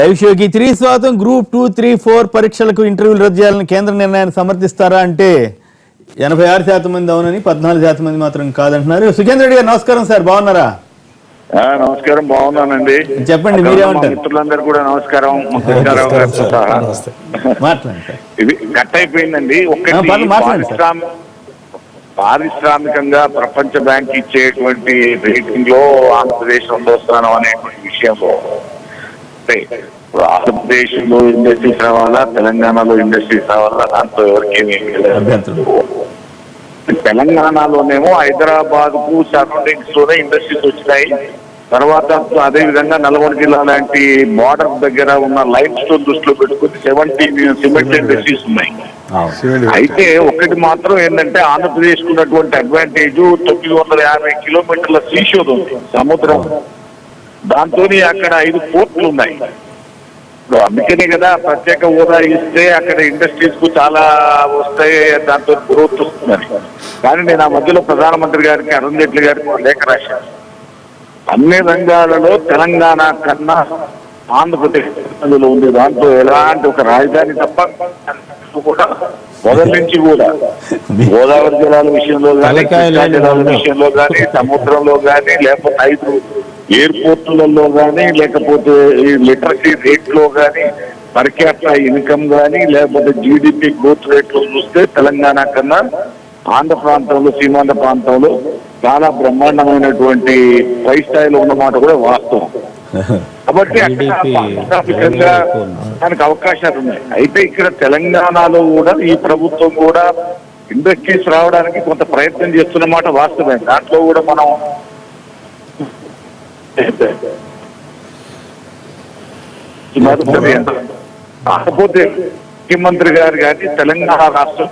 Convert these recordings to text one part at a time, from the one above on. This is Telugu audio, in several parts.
లైవ్ షోకి తిరిగి స్వాగతం. గ్రూప్ 2, 3, 4 పరీక్షలకు ఇంటర్వ్యూలు రద్దు చేయాలని కేంద్ర నిర్ణయాన్ని సమర్థిస్తారా అంటే 86% మంది అవునని, 14% మంది మాత్రం కాదంటున్నారు. సుఖేంద్ర రెడ్డి గారు నమస్కారం సార్, బాగున్నారా? నమస్కారం, బాగున్నానండి. చెప్పండి, మీరేమంటారు? మిత్రులందరూ కూడా నమస్కారం. ఇది కట్ అయిపోయిందండి. పారిశ్రామికంగా ప్రపంచ బ్యాంక్ ఇచ్చేటువంటి రేటింగ్ లో ఆంధ్రప్రదేశ్ 2వ స్థానం అనేటువంటి విషయంలో ఆంధ్రప్రదేశ్ లో ఇండస్ట్రీస్ రావాలా, తెలంగాణలో ఇండస్ట్రీస్ రావాలా, దాంతో ఎవరికేమీ తెలంగాణలోనేమో హైదరాబాద్ కు సరౌండింగ్స్ లోనే ఇండస్ట్రీస్ వచ్చినాయి. తర్వాత అదే విధంగా నల్గొండ జిల్లా లాంటి బార్డర్ దగ్గర ఉన్న లైమ్ స్టోన్ దృష్టిలో పెట్టుకుని 17 సిమెంట్ ఇండస్ట్రీస్ ఉన్నాయి. అయితే ఒకటి మాత్రం ఏంటంటే ఆంధ్రప్రదేశ్ కు ఉన్నటువంటి అడ్వాంటేజ్ 950 కిలోమీటర్ల సీషోర్ ఉంది, సముద్రం. దాంతో అక్కడ 5 పోర్ట్లు ఉన్నాయి. అందుకనే కదా ప్రత్యేక హోదా ఇస్తే అక్కడ ఇండస్ట్రీస్ కు చాలా వస్తాయి, దాంతో గ్రోత్ వస్తుందని. కానీ నేను ఆ మధ్యలో ప్రధానమంత్రి గారికి, అరుణ్ జైట్లీ గారికి లేఖ రాశాను. అన్ని రంగాలలో తెలంగాణ కన్నా ఆంధ్రప్రదేశ్ ఉంది. దాంట్లో ఎలాంటి ఒక రాజధాని తప్ప కూడా మొదటి నుంచి కూడా గోదావరి జలాల విషయంలో కానీ, కృష్ణా జలాల విషయంలో కానీ, సముద్రంలో కానీ, లేకపోతే 5 ఎయిర్పోర్టులలో కానీ, లేకపోతే ఈ లిటరసీ రేట్ లో కానీ, పర్ క్యాపిటల్ ఇన్కమ్ కానీ, లేకపోతే జీడిపి గ్రోత్ రేట్ లో చూస్తే తెలంగాణ కన్నా ఆంధ్ర ప్రాంతంలో, సీమాంధ్ర ప్రాంతంలో చాలా బ్రహ్మాండమైనటువంటి పై స్థాయిలో ఉన్నమాట కూడా వాస్తవం. కాబట్టి అక్కడ దానికి అవకాశాలు ఉన్నాయి. అయితే ఇక్కడ తెలంగాణలో కూడా ఈ ప్రభుత్వం కూడా ఇండస్ట్రీస్ రావడానికి కొంత ప్రయత్నం చేస్తున్నమాట వాస్తవమే. దాంట్లో కూడా మనం కాకపోతే ముఖ్యమంత్రి గారు కానీ తెలంగాణ రాష్ట్రం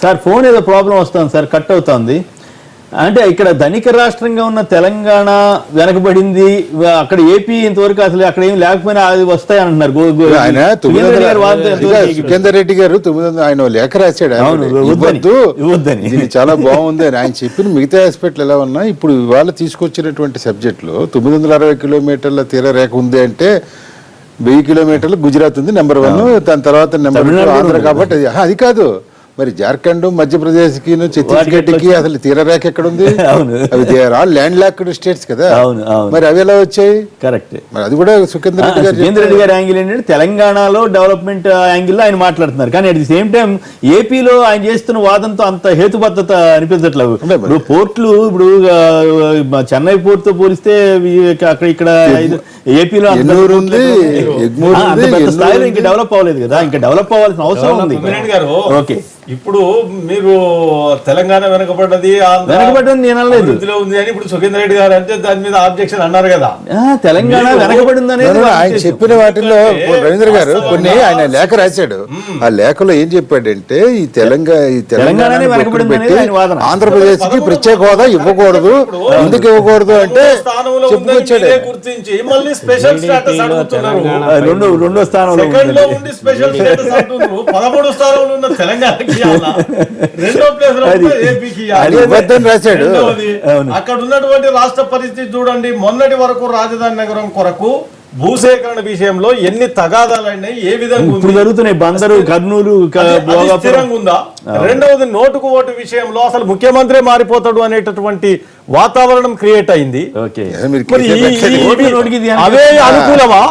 సార్ ఫోన్ ఏదో ప్రాబ్లం వస్తుంది సార్, కట్ అవుతుంది. అంటే ఇక్కడ ధనిక రాష్ట్రంగా ఉన్న తెలంగాణ వెనకబడింది, అక్కడ ఏపీ ఇంతవరకు అసలు అక్కడ ఏం లేకపోయినా అది వస్తాయి అంటున్నారు. సుఖేందర్ రెడ్డి గారు 900 ఆయన లేఖ రాశాడు, ఇది చాలా బాగుంది అని. ఆయన చెప్పిన మిగతా ఆస్పెక్ట్లు ఎలా ఉన్నా ఇప్పుడు ఇవాళ తీసుకొచ్చినటువంటి సబ్జెక్ట్ లో 960 కిలోమీటర్ల తీర రేఖ ఉంది అంటే 1000 కిలోమీటర్లు గుజరాత్ ఉంది నెంబర్ 1, దాని తర్వాత నెంబర్ 2 ఆంధ్ర. కాబట్టి అది కాదు, మరి జార్ఖండ్, మధ్యప్రదేశ్ కి, ఛత్తీస్గఢ్ కి అసలు తీరరేఖ ఎక్కడ ఉంది? అవి ల్యాండ్ లాక్డ్ స్టేట్స్ కదా, మరి అవి ఎలా వచ్చాయి? కరెక్ట్. మరి అది కూడా సుఖేంద్ర రెడ్డి గారి యాంగిల్ ఏంటంటే తెలంగాణలో డెవలప్మెంట్ యాంగిల్ ఆయన మాట్లాడుతున్నారు, కానీ అట్ ది సేమ్ టైం ఏపీలో ఆయన చేస్తున్న వాదంతో అంత హేతుబద్ధత అనిపించట్లేదు. ఇప్పుడు పోర్ట్లు, ఇప్పుడు చెన్నై పోర్ట్ తో పోలిస్తే అక్కడ ఇక్కడ ఏపీలో స్థాయిలో ఇంకా డెవలప్ అవ్వలేదు కదా, ఇంకా డెవలప్ అవ్వాల్సిన అవసరం ఉంది. ఓకే, ఇప్పుడు మీరు తెలంగాణ వెనకబడ్డది అభివృద్ధిలో ఉంది అని ఇప్పుడు సుఖేందర్ రెడ్డి గారు అంటే దాని మీద ఆబ్జెక్షన్ అన్నారు కదా. తెలంగాణ వెనకబడింది అనేది ఆయన చెప్పిన వాటిలో రవీంద్ర గారు కొన్ని ఆయన లేఖ రాశాడు. ఆ లేఖలో ఏం చెప్పాడంటే ఈ తెలంగాణ ఆంధ్రప్రదేశ్ కి ప్రత్యేక హోదా ఇవ్వకూడదు, ఎందుకు ఇవ్వకూడదు అంటే చెప్పుకొచ్చాడు. గుర్తించి మళ్ళీ స్పెషల్ స్టేటస్ అడుగుతున్నారు. రెండో స్థానంలో 13వ స్థానంలో ఉన్న తెలంగాణకి రెండో ప్లేస్ లో ఏపీకి రాశాడు. అక్కడ ఉన్నటువంటి రాష్ట్ర పరిస్థితి చూడండి. మొన్నటి వరకు రాజధాని నగరం కొరకు భూసేకరణ విషయంలో ఎన్ని తగాదాలైనాయి, ఏ విధంగా జరుగుతున్నాయి, బందరు, కర్నూలు స్థిరంగా ఉందా? రెండవది నోటుకు ఓటు విషయంలో అసలు ముఖ్యమంత్రి మారిపోతాడు అనేటటువంటి వాతావరణం క్రియేట్ అయింది. అవే అనుకూలమా?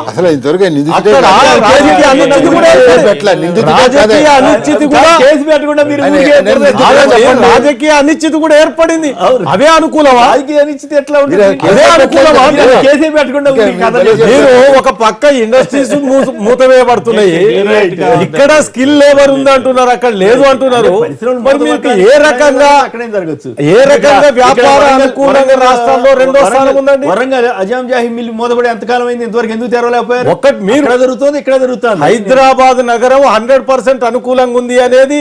రాజకీయ అనిశ్చితి కూడా ఏర్పడింది. అవే అనుకూలమా? అనిశ్చితి ఎట్లా ఉంటుంది? అదే అనుకూలమా? మీరు ఒక పక్క ఇండస్ట్రీస్ మూతవేయబడుతున్నాయి, ఇక్కడ స్కిల్ లేబర్ ఉంది అంటున్నారు, అక్కడ లేదు అంటున్నారు. ఏ రకంగా వ్యాపార అనుకూలంగా రాష్ట్రాల్లో రెండో స్థానం ఉందండి. వరంగల్ అజాం జాహీ మిల్ మూతపడి ఎంతకాలం అయింది, ఇంతవరకు ఎందుకు తెరవలేకపోయారు? ఒక్కటి మీరు జరుగుతుంది, ఇక్కడ జరుగుతుంది. హైదరాబాద్ నగరం 100% అనుకూలంగా ఉంది అనేది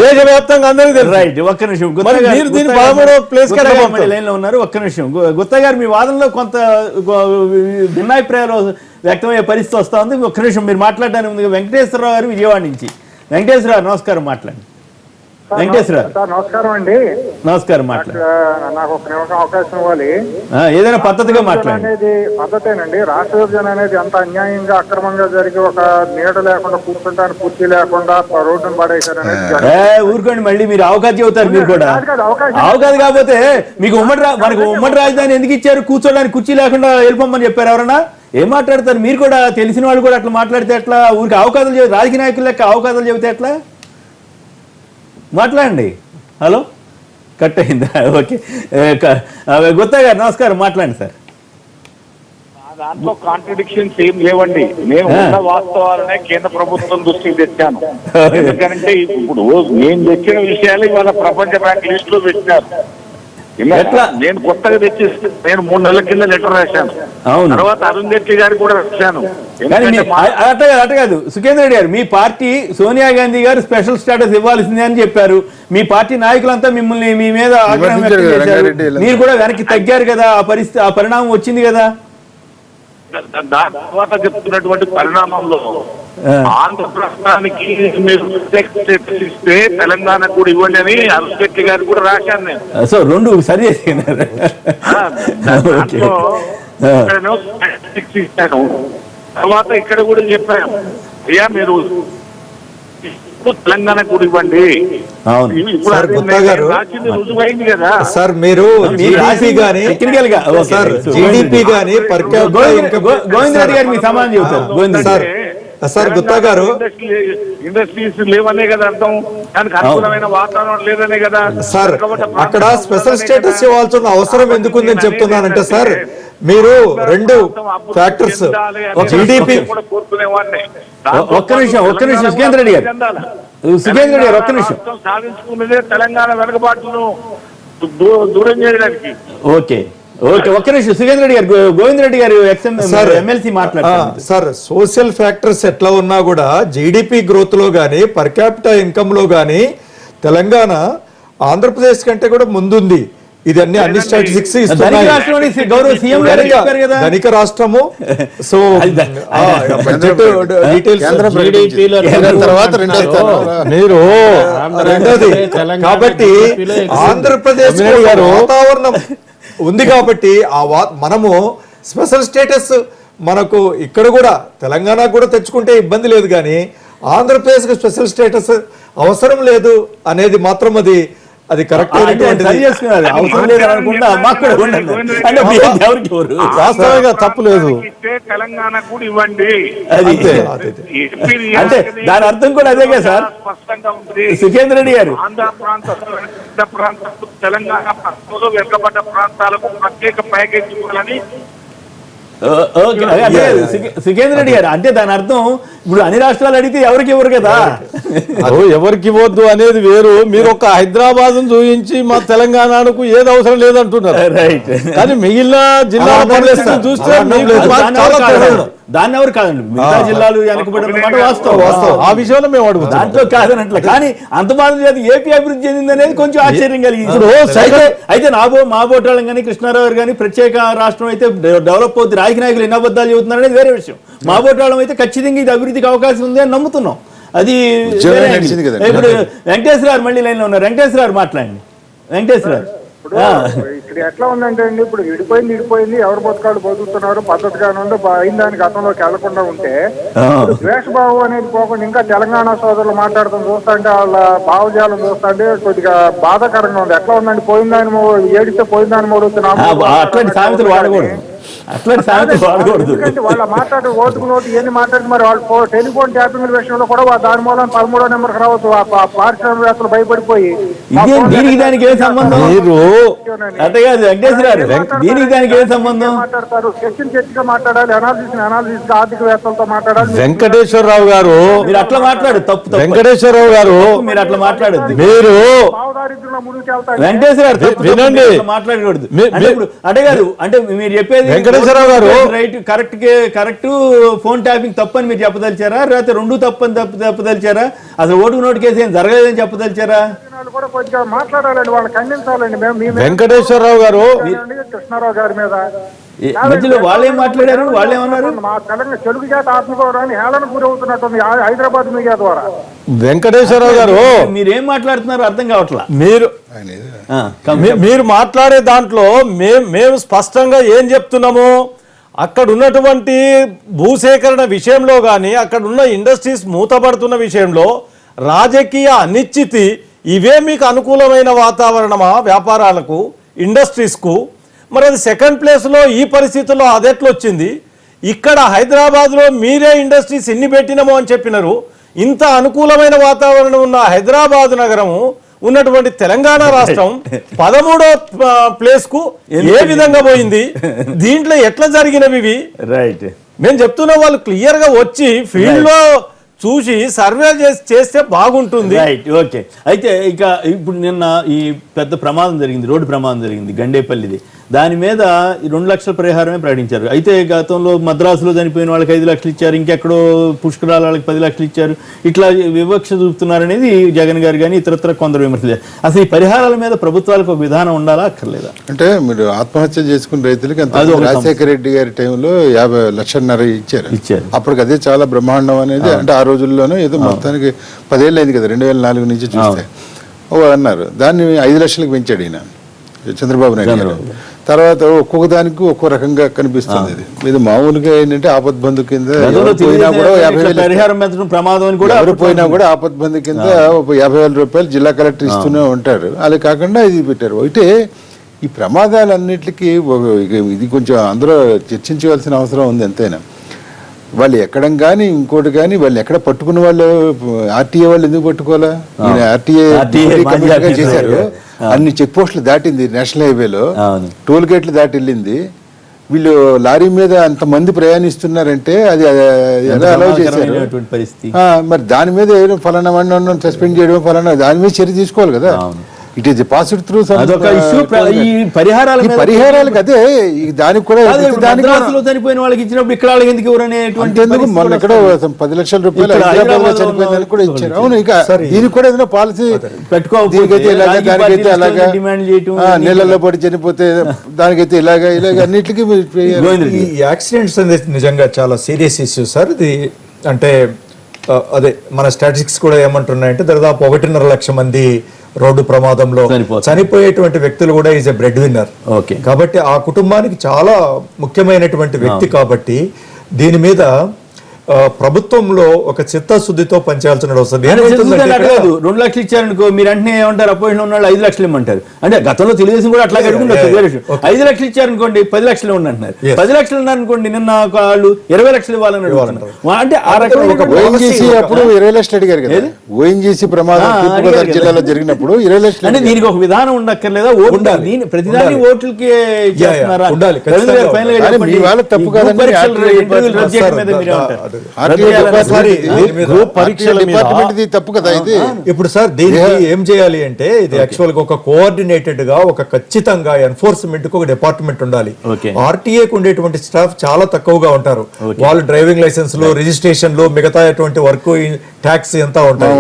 దేశవ్యాప్తంగా అందరికీ తెలుసు. రైట్, ఒక్క నిమిషం. మీరు దీన్ని 13వ ప్లేస్ లైన్ లో ఉన్నారు. ఒక్క నిమిషం గుత్తా గారు, మీ వాదనలో కొంత భిన్నాభిప్రాయాలు వ్యక్తమయ్యే పరిస్థితి వస్తా ఉంది. ఒక్క నిమిషం మీరు మాట్లాడడానికి ముందుగా వెంకటేశ్వరరావు గారు విజయవాడ నుంచి. వెంకటేశ్వరరావు నమస్కారం, మాట్లాడండి. వెంకటేశ్వరరావు సార్ నమస్కారం అండి. నమస్కారం, మాట్లాడండి. నాకు ఒక నిమిషం అవకాశం ఇవ్వాలి. ఏదైనా పద్ధతిగా మాట్లాడండి. అనేది పద్ధతేనండి. రాష్ట్ర విభజన అనేది అంత అన్యాయంగా అక్రమంగా జరిగి ఒక నీడ లేకుండా కూర్చుంటానికి కుర్చీ లేకుండా రోడ్డును పడేశారనేది ఊరుకోండి, మళ్ళీ మీరు అవకాశం చెబుతారు. మీరు కూడా అవకాశం కాకపోతే మీకు మనకు ఉమ్మడి రాజధాని ఎందుకు ఇచ్చారు? కూర్చోడానికి కుర్చీ లేకుండా వెళ్ళిపోమని చెప్పారు ఎవరన్నా? ఏం మాట్లాడతారు? మీరు కూడా తెలిసిన వాళ్ళు కూడా అట్లా మాట్లాడితే ఎట్లా? ఊరికి అవకాశాలు చెబుతారు, రాజకీయ నాయకులు లెక్క అవకాశాలు చెబితే ఎట్లా? మాట్లాడండి. హలో, కట్ అయిందా? ఓకే, గుత్తా గారు నమస్కారం, మాట్లాడండి సార్. దాంట్లో కాంట్రడిక్షన్స్ ఏం లేవండి. నేను ఉన్న వాస్తవాలనే కేంద్ర ప్రభుత్వం దృష్టికి తెచ్చాను. ఎందుకంటే ఇప్పుడు నేను తెచ్చిన విషయాలు ఇవాళ ప్రపంచ బ్యాంక్ లిస్ట్ లో పెట్టినారు. ఎట్లా? నేను కొత్తగా తెచ్చి నేను 3 నెలల కింద లెటర్ రాశాను. తర్వాత అరుణ్ జైట్లీ గారికి కూడా రాశాను. అట్ట కాదు సుఖేంద్ర రెడ్డి గారు, మీ పార్టీ సోనియా గాంధీ గారు స్పెషల్ స్టేటస్ ఇవ్వాల్సిందే అని చెప్పారు. మీ పార్టీ నాయకులంతా మిమ్మల్ని మీ మీద ఆగ్రహం వ్యక్తం చేశారు. మీరు కూడా వెనక్కి తగ్గారు కదా, ఆ పరిస్థితి, ఆ పరిణామం వచ్చింది కదా. దాని తర్వాత చెప్తున్నటువంటి పరిణామంలో ఆంధ్రప్రదేశానికి మీరు ఇస్తే తెలంగాణ కూడా ఇవ్వండి అని అరుణ్ జైట్లీ గారికి కూడా రాశాను నేను. సో రెండు సరి ఇచ్చాను. తర్వాత ఇక్కడ కూడా చెప్పాను, అయ్యా మీరు తెలంగాణ కూడా ఇవ్వండి. రుజువైంది కదా సార్. మీరు జీడీపీ గానీ జీడీపీ గానీ గోవింద్ రెడ్డి గారు మీ సమాధానం చెబుతారు. సార్ గుత్తా గారు, ఇండస్ట్రీస్ లేవనే కదా అర్థం, దానికి అనుకూలమైన వాతావరణం లేదనే కదా సార్. అక్కడ స్పెషల్ స్టేటస్ ఇవ్వాల్సిన అవసరం ఎందుకుందని చెప్తున్నానంటే సార్, మీరు 2 ఫ్యాక్టర్స్ జీడీపీ. ఒక్క నిమిషం సుఖేంద్ర రెడ్డి గారు, ఒక్క నిమిషం. సాధించుకున్నదే తెలంగాణ వెనుకబాటును దూరం చేయడానికి. ఓకే, ఒక్క నిమిషం సుఖేంద్ర రెడ్డి గారు, గోవింద్ రెడ్డి గారు ఎమ్మెల్సీ మాట్లాడారు. సార్, సోషల్ ఫ్యాక్టర్స్ ఎట్లా ఉన్నా కూడా జీడిపి గ్రోత్ లో గానీ పర్ క్యాపిటల్ ఇన్కమ్ లో గానీ తెలంగాణ ఆంధ్రప్రదేశ్ కంటే కూడా ముందుంది. ఇది అన్ని స్టాటిస్టిక్స్ ఇస్తున్నాయి. ధనిక రాష్ట్రము. సో మీరు రెండోది కాబట్టి ఆంధ్రప్రదేశ్ వాతావరణం ఉంది కాబట్టి మనము స్పెషల్ స్టేటస్ మనకు ఇక్కడ కూడా తెలంగాణ కూడా తెచ్చుకుంటే ఇబ్బంది లేదు, కానీ ఆంధ్రప్రదేశ్ కు స్పెషల్ స్టేటస్ అవసరం లేదు అనేది మాత్రం అది కరెక్ట్ వాస్తవంగా తప్పు లేదు. తెలంగాణ కూడా ఇవ్వండి అంటే దాని అర్థం కూడా అదే కదా సార్. స్పష్టంగా ఉంది సుఖేంద్ర రెడ్డి గారు, ఆంధ్ర ప్రాంతాలకు తెలంగాణ ప్రాంతంలో వెనుకబడ్డ ప్రాంతాలకు ప్రత్యేక ప్యాకేజ్ ఇవ్వాలని. సుఖేంద్ర రెడ్డి గారు, అంటే దాని అర్థం ఇప్పుడు అన్ని రాష్ట్రాలు అడిగితే ఎవరికి ఇవ్వరు కదా. ఎవరికి ఇవ్వద్దు అనేది వేరు. మీరు ఒక హైదరాబాద్ చూపించి మా తెలంగాణకు ఏది అవసరం లేదంటున్నారు, కానీ మిగిలిన జిల్లాల పరిస్థితి చూస్తే దాన్ని ఎవరు కాదండి. మిగతా జిల్లాలు వెనకబడిన వాస్తవం. ఆ విషయంలో మేము అడుగుతాం, దాంట్లో కాదనట్లే. కానీ అంత మాత్రం చేత ఏపీ అభివృద్ధి చెందింది అనేది కొంచెం ఆశ్చర్యం కలిగింది. అయితే మా బోటాలం కానీ కృష్ణారావు గారు కానీ ప్రత్యేక రాష్ట్రం అయితే డెవలప్ అవుతుంది, రాజకీయ నాయకులు ఎన్ని అబద్ధాలు చెబుతున్నారు అనేది వేరే విషయం. మా బోటాలం అయితే ఖచ్చితంగా ఇది అభివృద్ధికి అవకాశం ఉంది అని నమ్ముతున్నాం. అది ఇప్పుడు వెంకటేశ్వర గారు మళ్ళీ లైన్ లో ఉన్నారు. వెంకటేశ్వర గారు మాట్లాడండి. వెంకటేశ్వర గారు, ఇక్కడ ఎట్లా ఉందంటే అండి, ఇప్పుడు విడిపోయింది ఎవరు బతుకాలు బతుకుతున్నారు పద్ధతిగానే ఉందో అయిన దానికి గతంలోకి వెళ్లకుండా ఉంటే ద్వేషభావం అనేది పోకుండా ఇంకా తెలంగాణ సోదరులు మాట్లాడతాం చూస్తుంటే వాళ్ళ భావజాలం చూస్తుంటే కొద్దిగా బాధాకరంగా ఉంది. ఎట్లా ఉందండి, పోయిందాని ఏడిస్తే పోయిందాని మూడు అట్లాంటి సామెతలు వాడకూడదు. ఎందుకంటే వాళ్ళ మాట్లాడే ఓటుకు నోటు ఎన్ని మాట్లాడి మరి వాళ్ళు టెలిఫోన్ ట్యాపింగ్ విషయంలో కూడా దాని మూలం 13వ నెంబర్కి రావచ్చు. పారిశ్రామికవేత్తలు భయపడిపోయి దీనికి దానికి ఏం సంబంధం? అంటే కాదు వెంకటేశ్వర గారు, దీనికి దానికి ఏం సంబంధం? మాట్లాడతారు, చర్చగా మాట్లాడాలి, అనాలిసిస్ ఆర్థికవేత్తలతో మాట్లాడాలి. వెంకటేశ్వరరావు గారు మీరు అట్లా మాట్లాడు తప్పు. వెంకటేశ్వరరావు గారు మీరు అట్లా మాట్లాడద్దు. మీరు భావదారిద్ర్యంలో ముందుకు వెళ్తారు. వెంకటేశ్వర గారు వినండి, మాట్లాడకూడదు. అంటే కాదు, అంటే మీరు చెప్పేది వెంకటేశ్వరరావు గారు రైట్ కరెక్ట్ ఫోన్ ట్యాపింగ్ తప్పని మీరు చెప్పదలిచారా, లేకపోతే రెండు తప్పని చెప్పదలిచారా, అసలు ఓటుకు నోటు కేసు ఏం జరగలేదని చెప్పదలిచారా? కూడా కొద్దిగా మాట్లాడాలండి, వాళ్ళని ఖండించాలండి. వెంకటేశ్వరరావు గారు కృష్ణారావు గారి మీద మధ్యలో వాళ్ళేం మాట్లాడారు, వాళ్ళేమన్నారు? మా తెలంగాణ తెలుగు జాతి ఆత్మగౌరవాన్ని హేళన గురవుతున్నట్టుంది హైదరాబాద్ మీడియా ద్వారా. వెంకటేశ్వరరావు గారు మీరేం మాట్లాడుతున్నారు అర్థం కావట్లా. మీరు ఆయన ఏదో మీరు మాట్లాడే దాంట్లో మేము స్పష్టంగా ఏం చెప్తున్నాము, అక్కడ ఉన్నటువంటి భూసేకరణ విషయంలో కానీ అక్కడ ఉన్న ఇండస్ట్రీస్ మూతపడుతున్న విషయంలో రాజకీయ అనిశ్చితి ఇవే మీకు అనుకూలమైన వాతావరణమా వ్యాపారాలకు, ఇండస్ట్రీస్కు? మరి అది సెకండ్ ప్లేస్లో ఈ పరిస్థితుల్లో అదెట్లొచ్చింది? ఇక్కడ హైదరాబాద్లో మీరే ఇండస్ట్రీస్ ఎన్ని పెట్టినామో అని చెప్పినారు. ఇంత అనుకూలమైన వాతావరణం ఉన్న హైదరాబాద్ నగరము ఉన్నటువంటి తెలంగాణ రాష్ట్రం 13వ ప్లేస్ కు ఏ విధంగా పోయింది? దీంట్లో ఎట్లా జరిగినవి ఇవి? రైట్, మేము చెప్తున్నా వాళ్ళు క్లియర్ గా వచ్చి ఫీల్డ్ లో చూసి సర్వే చేస్తే బాగుంటుంది. Right, okay. అయితే ఇక ఇప్పుడు నిన్న ఈ పెద్ద ప్రమాదం జరిగింది, రోడ్డు ప్రమాదం జరిగింది గండేపల్లిది. దాని మీద 2 లక్షల పరిహారమే ప్రకటించారు. అయితే గతంలో మద్రాసులో చనిపోయిన వాళ్ళకి 5 లక్షలు ఇచ్చారు, ఇంకెక్కడో పుష్కరాల వాళ్ళకి 10 లక్షలు ఇచ్చారు. ఇట్లా వివక్ష చూపుతున్నారనేది జగన్ గారు కానీ ఇతరత్ర కొందరు విమర్శించారు. అసలు ఈ పరిహారాల మీద ప్రభుత్వాలకు ఒక విధానం ఉండాలా అక్కర్లేదా? అంటే మీరు ఆత్మహత్య చేసుకున్న రైతులకి అంత రాజశేఖర రెడ్డి గారి టైంలో 50 లక్షన్నర ఇచ్చారు. అప్పటికి అదే చాలా బ్రహ్మాండం అనేది. అంటే ఆ రోజుల్లోనే ఏదో మొత్తానికి 10 ఏళ్ళు అయింది కదా, 2004 నుంచి చూస్తే అన్నారు. దాన్ని 5 లక్షలకు పెంచాడు ఈయన చంద్రబాబు నాయుడు గారు. తర్వాత ఒక్కొక్క దానికి ఒక్కో రకంగా కనిపిస్తుంది. ఇది మామూలుగా ఏంటంటే ఆపద్బంధు కింద పోయినా కూడా 50,000 ప్రమాదం అని కూడా ఎవరు పోయినా కూడా ఆపద్బంధు కింద 50,000 రూపాయలు జిల్లా కలెక్టర్ ఇస్తూనే ఉంటారు. అలా కాకుండా ఇది పెట్టారు. అయితే ఈ ప్రమాదాలన్నిటికీ ఇది కొంచెం అందరూ చర్చించవలసిన అవసరం ఉంది. ఎంతైనా వాళ్ళు ఎక్కడం కానీ ఇంకోటి కానీ వాళ్ళు ఎక్కడ పట్టుకున్న వాళ్ళు ఆర్టీఏ వాళ్ళు ఎందుకు పట్టుకోవాలా? ఆర్టీఏ చేశారు. అన్ని చెక్ పోస్టులు దాటింది, నేషనల్ హైవేలో టోల్ గేట్లు దాటి వెళ్ళింది. వీళ్ళు లారీ మీద అంత మంది ప్రయాణిస్తున్నారంటే అది ఎలా అలౌ చేశారు? మరి దాని మీద ఏదో ఫలానా వాడిని సస్పెండ్ చేయడం, ఫలానా దాని మీద చర్య తీసుకోవాలి కదా. ఇట్ ఈస్ పాస్డ్ త్రూ పరిహారాలకు. అదే దానికి కూడా చనిపోయిన వాళ్ళకి ఇచ్చినప్పుడు ఇక్కడ వాళ్ళకి ఎందుకు ఎవరనేటువంటి మొన్న ఎక్కడో 10 లక్షల రూపాయలు హైదరాబాద్ లో చనిపోయిందని కూడా ఇచ్చారు. అవును, ఇక దీనికి కూడా ఏదైనా పాలసీ దీనికైతే ఇలాగా, దానికైతే అలాగా, నీళ్ళల్లో పడి చనిపోతే దానికైతే ఇలాగా అన్నిటికీ. ఈ యాక్సిడెంట్స్ అనేది నిజంగా చాలా సీరియస్ ఇష్యూ సార్. ఇది అంటే అదే మన స్టాటిస్టిక్స్ కూడా ఏమంటున్నాయంటే దాదాపు 1.5 లక్ష మంది రోడ్డు ప్రమాదంలో చనిపోయేటువంటి వ్యక్తులు కూడా ఈజ్ ఎ బ్రెడ్ విన్నర్. కాబట్టి ఆ కుటుంబానికి చాలా ముఖ్యమైనటువంటి వ్యక్తి. కాబట్టి దీని మీద ప్రభుత్వంలో ఒక చిత్తశుద్ధితో పనిచేయాల్సిన అవసరం. 2 లక్షలు ఇచ్చారనుకో, మీరు అంటే ఏమంటారు? అపోజిషన్ ఉన్న వాళ్ళు 5 లక్షలు ఇమ్మంటారు. అంటే గతంలో తెలుగుదేశం కూడా అట్లా అడుగుండొచ్చు. 5 లక్షలు ఇచ్చారనుకోండి, 10 లక్షలు ఉండంటున్నారు. 10 లక్షలు ఉన్నారనుకోండి, నిన్న వాళ్ళు 20 లక్షలు ఇవ్వాలని అడుగుతున్నారు. అంటే ఆ రకంగా ఓఎన్జీసీ అప్పుడు 20 లక్షలు అడిగారు కదా. ఓఎన్జీసీ ప్రమాదం తూర్పుగోదావరి జిల్లాలో జరిగినప్పుడు 20 లక్షలు. అంటే దీనికి ఒక విధానం ఉండక్కర్లేదా? ప్రతిదాని ఓట్లకి చేస్తున్నారా? తప్పు కాదని తప్పు కదా ఇది. ఇప్పుడు సార్ దీనికి ఏం చేయాలి అంటే ఇది యాక్చువల్ గా ఒక కోఆర్డినేటెడ్ గా ఒక ఖచ్చితంగా ఎన్ఫోర్స్మెంట్ కు ఒక డిపార్ట్మెంట్ ఉండాలి. ఆర్టీఏ కు ఉండేటువంటి స్టాఫ్ చాలా తక్కువగా ఉంటారు. వాళ్ళు డ్రైవింగ్ లైసెన్స్లు, రిజిస్ట్రేషన్లు, మిగతా వర్క్, ట్యాక్స్ ఎంత ఉంటాయి.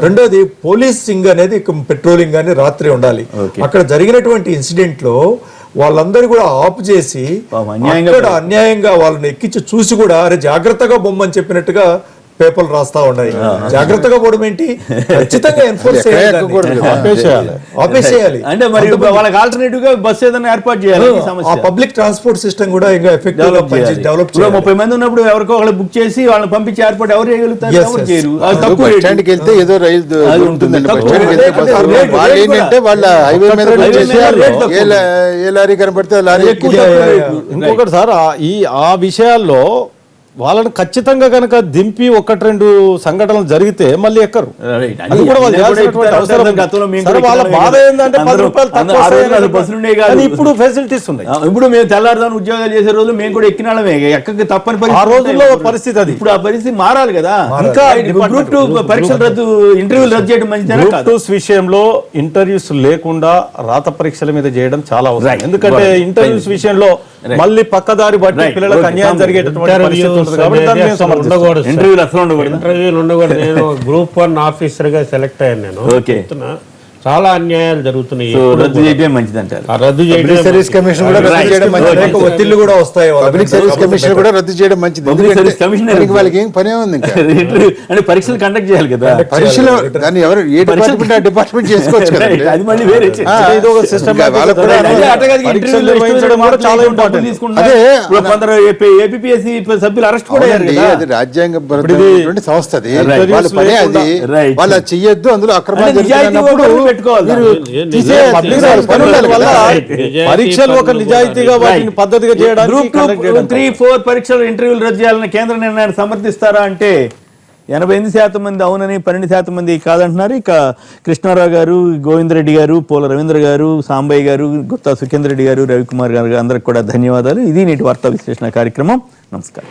రెండోది పోలీసింగ్ అనేది పెట్రోలింగ్ అని రాత్రి ఉండాలి. అక్కడ జరిగినటువంటి ఇన్సిడెంట్ లో వాళ్ళందరూ కూడా ఆపు చేసి అక్కడ అన్యాయంగా వాళ్ళని ఎక్కించి చూసి కూడా అరే జాగ్రత్తగా బొమ్మని చెప్పినట్టుగా పేపర్లు రాస్తా ఉన్నాయి. జాగ్రత్తగా పోవడం ఏంటి? ఖచ్చితంగా ఎన్ఫోర్స్ ఆపేసేయాలి. అంటే మరి వాళ్ళకి ఆల్టర్నేటివ్ గా బస్ ఏదైనా ఏర్పాటు చేయాలి. ఆ పబ్లిక్ ట్రాన్స్పోర్ట్ సిస్టమ్ కూడా ఇంకా ఎఫెక్టివ్ గా డెవలప్ చేయాలి. 30 మంది ఉన్నప్పుడు ఎవరికో ఒకళ్ళు బుక్ చేసి వాళ్ళని పంపించి ఏర్పాటు ఎవరు చేయగలుగుతారు? ఎవరు చేయరు. స్టాండ్కి వెళ్తే ఏదో రైలు ఉంటుందండి. ఏంటంటే వాళ్ళ హైవే మీద ఏ లారీ కనబడితే లారీ. ఇంకొకటి సార్, ఆ విషయాల్లో వాళ్ళని ఖచ్చితంగా కనుక దింపి 1-2 సంఘటనలు జరిగితే మళ్ళీ ఎక్కరు. అది కూడా వాళ్ళు చేయాల్సినటువంటి అవసరం. వాళ్ళ బాధ ఏంటంటే 10 రూపాయలు తక్కువ, ఇప్పుడు ఫెసిలిటీస్ ఉన్నాయి. ఇప్పుడు మేము తెల్లారుదాన్ని ఉద్యోగాలు చేసే రోజులు మేము కూడా ఎక్కినాళ్ళమే, ఎక్కడికి తప్పని పరిస్థితి. ఆ రోజుల్లో పరిస్థితి అది. ఇప్పుడు ఆ పరిస్థితి మారాలి కదా. ఇంకా గ్రూప్ 2 పరీక్షలు రద్దు, ఇంటర్వ్యూలు రద్దు చేయడం మంచిదా? గ్రూప్ 2 విషయంలో ఇంటర్వ్యూస్ లేకుండా రాత పరీక్షల మీద చేయడం చాలా అవసరం. ఎందుకంటే ఇంటర్వ్యూస్ విషయంలో మళ్ళీ పక్కదారి బట్టి పిల్లలకు అన్యాయం జరిగేటటువంటి పరిస్థితి. ఇంటర్వ్యూలు ఉండకూడదు. నేను గ్రూప్ 1 ఆఫీసర్ గా సెలెక్ట్ అయ్యాను. నేను చాలా అన్యాయాలు జరుగుతున్నాయి. సో రద్దు చేయడం మంచిది అంటారు. ఆ రద్దు చేయడం సర్వీస్ కమిషన్ కూడా రద్దు చేయడం మంచిది. అనేక ఒత్తిళ్లు కూడా వస్తాయి వాళ్ళ పబ్లిక్ మీద. సర్వీస్ కమిషన్ కూడా రద్దు చేయడం మంచిది. పబ్లిక్ ఎందుకంటే సర్వీస్ కమిషనర్ దానికి వాళ్ళకి ఏం పనే ఉంది ఇంకా. అంటే పరీక్షలు కండక్ట్ చేయాలి కదా, పరీక్షలు దాన్ని ఎవరు ఏ డిపార్ట్మెంట్ ఆ డిపార్ట్మెంట్ చేసుకోవచ్చు కదా. Right. అది మళ్ళీ వేరే చర్చ. ఇది ఒక సిస్టమ్ వాళ్ళకు కూడా అదే అటగాదికి పరీక్షలు ఇంటర్వ్యూలు నిర్వహించడం కూడా చాలా డబ్బులు ఇంపార్టెంట్. తీసుకుంటున్నారు. అదే, ఇప్పుడు కొందరు ఏపీఎస్సీ సభ్యులు అరెస్ట్ కూడా అయ్యారు అవునండి, కదా. అది రాజ్యాంగబద్ధమైనటువంటి సంస్థ అది. Right. వాళ్ళ పనే అది. Right. వాళ్ళు అది చెయ్యొద్దు, అందులో అక్రమాలు అంటే నిజాయితీ జరుగుతున్నప్పుడు ఒకరు పెట్టుకోవాలి. మీరు నిజాయితీ తీసేయాలి. వాళ్ళ పని ఉండాలి వల్ల కదా. పరీక్షలు ఒక నిజాయితీగా వాటిని పద్ధతిగా చేయడానికి గ్రూప్ conduct చేయడం 3-4 పరీక్షలు ఇంటర్వ్యూలు రద్దు చేయాలని కేంద్ర నిర్ణయాన్ని సమర్థిస్తారా అంటే 88% మంది అవునని, 12% మంది కాదంటున్నారు. ఇక కృష్ణారావు గారు, గోవిందరెడ్డి గారు, పోల రవీంద్ర గారు, సాంబయ్య గారు, గుత్తా సుఖేందర్ రెడ్డి గారు, రవికుమార్ గారు అందరికి కూడా ధన్యవాదాలు. ఇది నేటి వార్తా విశ్లేషణ కార్యక్రమం. నమస్కారం.